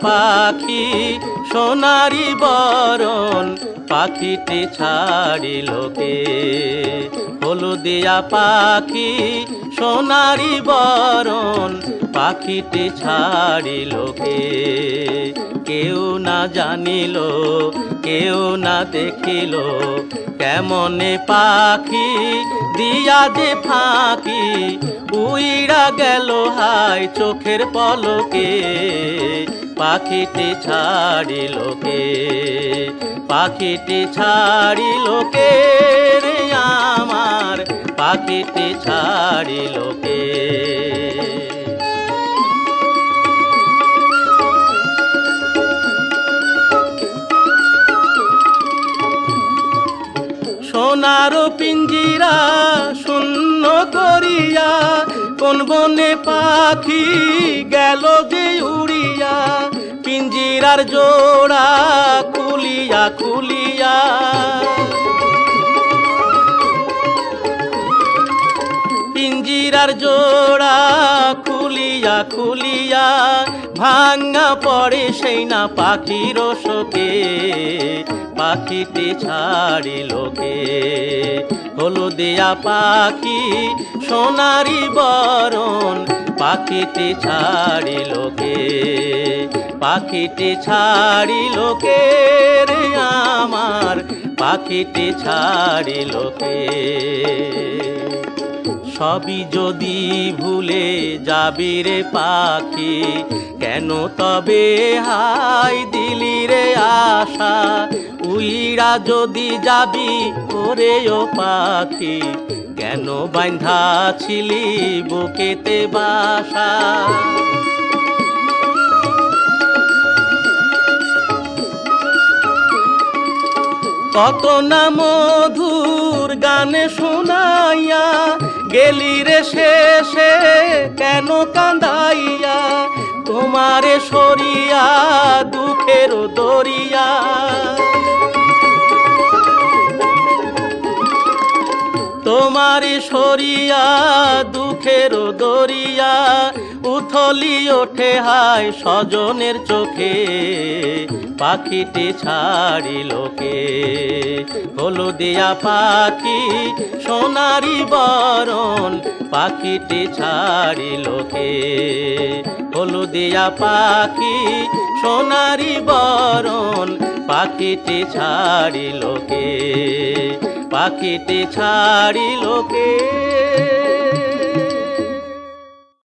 পাখি সোনারি বরণ পাখিটি ছাড়িল কে হলদিয়া পাখি সোনারি বরণ পাখিটি ছাড়িল কে কেউ না জানিল কেউ না দেখিল কেমনে পাখি দিয়া যে ফাঁকি উইড়া গেল হায় চোখের পলকে পাখিটি ছাড়িল কে পাখিটি ছাড়িল কে রে আমার পাখিটি ছাড়িল কে সোনার পিঞ্জিরা শূন্য করিয়া কোন বনে পাখি গেল যে উড়িয়া পিঞ্জিরার জোড়া খুলিয়া খুলিয়া পিঞ্জিরার জোড়া খুলিয়া খুলিয়া ভাঙা পড়ে সেই না পাখির শোকে পাখিটি ছাড়িল কে হলদিয়া পাখি সোনারি বরণ পাখিটি ছাড়িল কে পাখিটি ছাড়িল কে রে আমার পাখিটি ছাড়িল কে সবই যদি ভুলে যাবি রে পাখি কেন তবে হাই দিলি রে আশা উইড়া যদি যাবি ওরে ও পাখি কেন বাঁধা ছিলি বুকেতে বাসা কত না মধুর গানে শোনাইয়া গেলি রে শেষে কেন কান্দাইয়া তোমারে সরিয়া দুঃখের দরিয়া তোমারে সরিয়া দুঃখের দরিয়া উথলি ওঠে হায় স্বজনের চোখে পাখিটি ছাড়িল কে হলদিয়া পাখি সোনারি বরণ পাখিটি ছাড়িল কে হলদিয়া পাখি সোনারি বরণ পাখিটি ছাড়িল কে পাখিটি ছাড়িল কে।